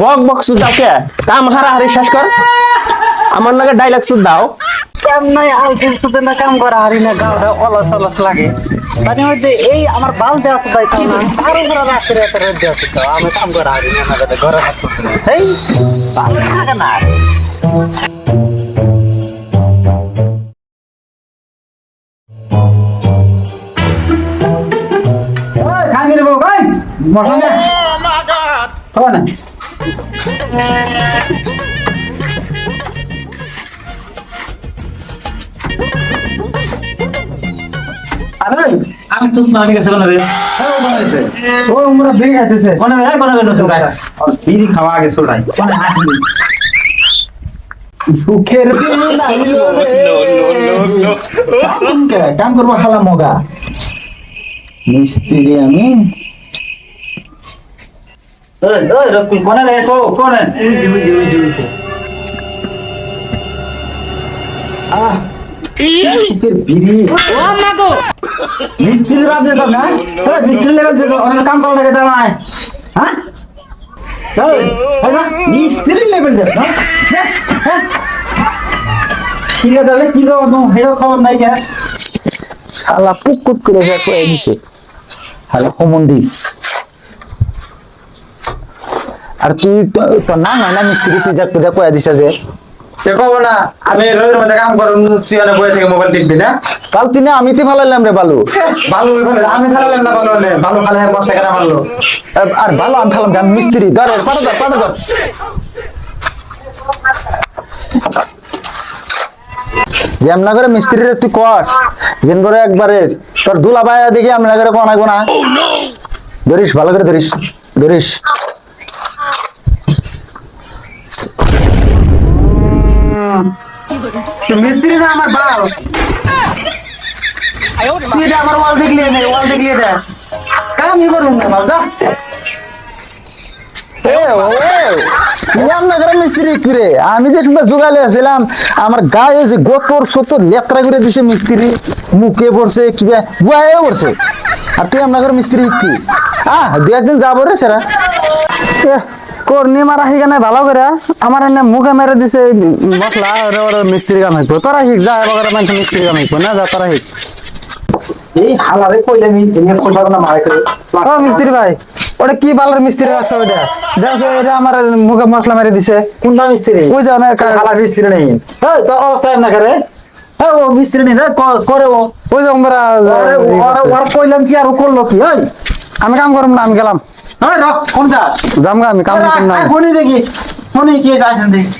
walk box দাও কে কাম হারাহারি শেষ কর আমার লগে ডায়লগ সুদ দাও কাম নাই আলটিস তো না কাম করা হারি না গাওটা অলস অলস লাগে মানে হচ্ছে এই আমার বাল দেওয়া তো দাইছ না আর উপরে রাখতে রাখতে রেড দেওয়া তো আমি কাম করা হারি না না ঘরে হাত করতে এই বাল থাকে না ওই খাঙ্গি রে ভাই মশলা দে ও মাই গড হবে না আরে আমি তো মানি গেছে কোন রে ও বানাইছে ও আমরা বিড়ি খাইতেছে কোন রে কোন রে নসুন গায় আর বিড়ি খাওয়া আগে ছড়াই কোন হাসি সুখের দিন আইলো রে নো কাম করব হালা মগা মিস্ত্রি আমি ওই রকুল কোন রে কোন উজি আহ সুখের বিড়ি ও মাগো মিস্ত্রি বাদ দে তো না এই মিস্ত্রি লেভেল দে তো অনেক কাম করা লাগে না হ্যাঁ এই আচ্ছা মিস্ত্রি লেভেল দে না শিরা দলে কি যাও নো হেডো খবর নাই কে শালা পুকুট করে যা কই দিছে শালা কমন্দি আর তুই তো না না মিস্ত্রি তুই যা পূজা কই দিছে যে তে কব না আমি রোজের মধ্যে কাম করব সিয়ানে বসে থেকে মোবাইল টিপবি না কাল তিনে আমি তে ফালাইলাম রে বালু বালু আমি ফালাইলাম না বালু নে বালু ফালাই 5 টাকা মারলো আর বালু আমি ফালাম গান মিস্ত্রি ধরে পাড়া ধর যেমন করে মিস্ত্রি রে তুই কর যেন করে একবারে তোর দুলা ভাইয়া দেখি আমরা করে কোন আইবো না ধরিস ভালো করে ধরিস তো মিস্ত্রি না আমার বাল তুই এটা আমার ওয়াল দেখলি এটা কামই করুন না বাল যা মিস্ত্রি করে আমি যে জোগালে আসছিলাম আমার গায়ে যে গোতর সতর লেত্রা করে দিছে মিস্ত্রি মুখে পড়ছে কিবা বুয়ায়ে পড়ছে আর তুই আপনার মিস্ত্রি কি দু একদিন যাবো রে সেরা কর্নি মারা হিগা নাই ভালো করে আমার এনে মুখে মেরে দিছে মশলা মিস্ত্রি কাম হইব তোরা হিক যা এবার মানুষ মিস্ত্রি কাম হইব না যা তোরা হিক এই হালারে কইলে আমি এনে কইবা না মারে করে ও মিস্ত্রি ভাই ওটা কি বালার মিস্ত্রি আছে ওটা দেখো এটা আমার মুখে মশলা মেরে দিছে কোনটা মিস্ত্রি ওই যে না হালা মিস্ত্রি নেই এই তো অবস্থা না করে হ্যাঁ ও মিস্ত্রি নেই করে ও ওই যে আমরা ওর কইলাম কি আর করলো কি এই আমি কাম করব না আমি গেলাম এই রক কোন যা জামগা আমি কাম করব না ফোনে দেখি ফোনে কি আছেন দেখি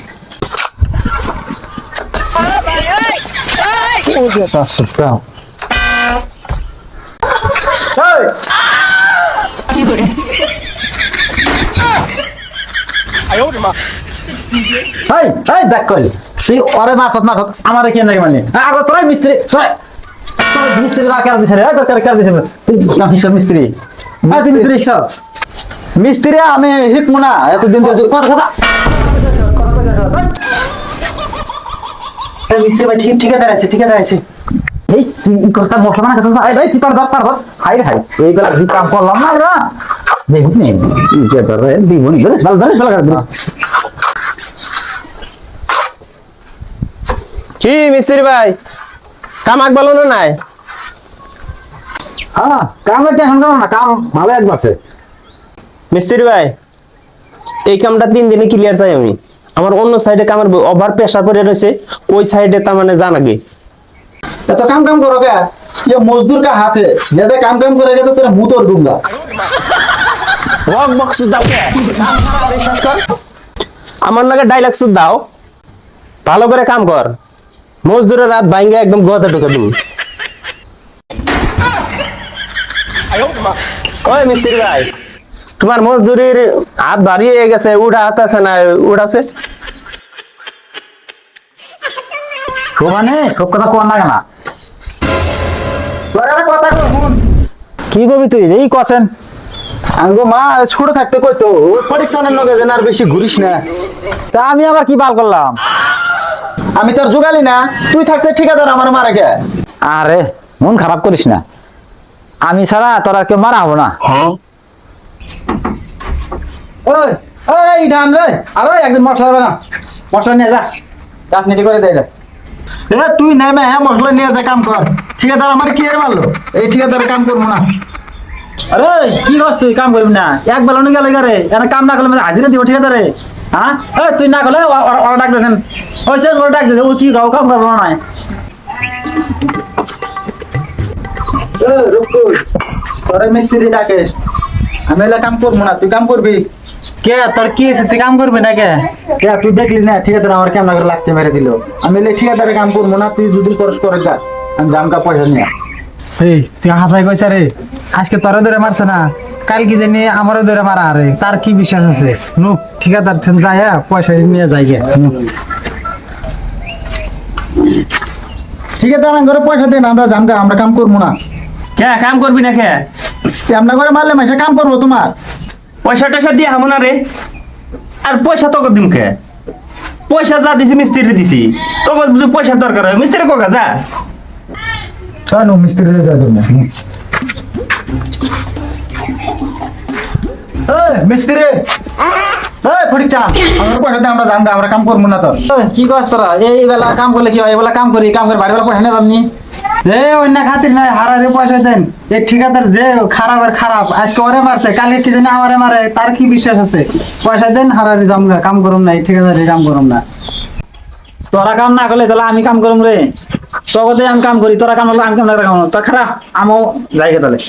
ও যে তা সুতা এই কি করে আয়ো মা এই ব্যাক কল তুই ওরে মাছত আমারে কেন নাই মানে আর তোরাই মিস্ত্রি তোরা মিস্ত্রি না কার দিছে রে কার দিছে তুই না হিসাব মিস্ত্রি আজ মিস্ত্রি হিসাব মিস্ত্রি আমি হিকমু না এতদিন তো কথা এই মিস্ত্রি ভাই ঠিক আছে এই কথা মশলা না কথা এই কি পার হাই এই বেলা কি কাম করলাম না রে দেখুন নে কি করে দিবনি ভাল করে দিন কি মিস্ত্রি ভাই কাম আগ ভালো না নাই হ্যাঁ কামে টেনশন করো না কাম ভালো একবারছে মিস্ত্রি ভাই এই কামটা 3 দিনে ক্লিয়ার চাই আমি আমার অন্য সাইডে কামের ওভার প্রেসার পড়ে রয়েছে ওই সাইডে তার মানে জানা গে এত কাম করো কে ये मजदूर का हाथ है ज्यादा काम करेगा तो तेरा मुंह तोड़ दूंगा ওয়াক বক্স দাও কে শেষ কর আমার লগে ডায়লগ সুদ দাও ভালো করে কাম কর মজদুরের রাত ভাঙ্গে একদম গোয়াতে ঢুকে দিবি ওই মিস্ত্রি ভাই তোমার মজদুরির হাত বাড়িয়ে গেছে উড়া হাত আছে না উড়াছে মানে সব কথা কোয়া লাগে না কথা কি কবি তুই এই কছেন আঙ্গো মা ছোট থাকতে কইতো পরীক্ষানের লগে যেন আর বেশি ঘুরিস না তা আমি আবার কি বাল করলাম আমি তোর জোগালি না তুই থাকতে ঠিকাদার আমার মারা কে আরে মন খারাপ করিস না আমি ছাড়া তোরা কেউ মারা হবো না ওই ওই ধান রে আরে একদিন মশলা হবে না মশলা নিয়ে যা রাজনীতি করে দেয় এ তুই নেমে হ্যাঁ মশলা নিয়ে যা কাম কর ঠিকাদার আমার কি এর মারলো এই ঠিকাদার কাম করবো না আরে কি করছ তুই কাম করবি না এক বেলা গেলে গারে এখানে কাম না করলে হাজিরা দিব ঠিকাদারে হ্যাঁ এই তুই না করলে ওরা ডাক দিয়েছেন ওই সে ওরা ডাক দিয়েছে ও কি গাও কাম করবো না তোরা মিস্ত্রি ডাকেস আমি এলা কাম করবো না তুই কাম করবি কে তোর কি হয়েছে তুই কাম করবি না কে কে তুই দেখলি না ঠিকাদার আমার কেমন করে লাগতে মেরে দিল আমি এলে ঠিকাদারে কাম করবো না তুই যদি করস করে গা আমি জামকা পয়সা নিয়ে এই তুই হাসাই কইছ রে আজকে তোরে ধরে মারছে না কাল কি জানি আমারও ধরে মারা আরে তার কি বিশ্বাস আছে নুক ঠিকাদার ঠেন যায় পয়সা নিয়ে যাই গে ঠিকাদার আমার ঘরে পয়সা দেন আমরা জামকা আমরা কাম করবো না কে কাম করবি না কে আমরা ঘরে মারলে মাসে কাম করবো তোমার পয়সা টয়সা দিয়ে হামো না রে আর পয়সা তোকে দিম কে পয়সা যা দিছি মিস্ত্রি দিছি তোকে বুঝি পয়সার দরকার হয় মিস্ত্রি কোকা যা কেন মিস্ত্রি যা দেবো মিস্ত্রি ফটিক চা আমার পয়সা দে আমরা জামকা আমরা কাম করবো না তো কি কস তোরা এই বেলা কাম করলে কি হয় এই বেলা কাম করি কাম করে বাড়ি বেলা পয়সা নেব আপনি এ অন্য খাতির নাই হারারে পয়সা দেন এই ঠিকাদার যে খারাপের খারাপ আজকে ওরে মারছে কালকে কি জানি আমারে মারে তার কি বিশ্বাস আছে পয়সা দেন হারারে জামগা কাম করুম না এই ঠিকাদারে কাম করুম না তোরা কাম না করলে তাহলে আমি কাম করুম রে তোকে আমি কাম করি তোরা কাম হলো আমি কাম না কাম তো খারাপ আমিও যাই তাহলে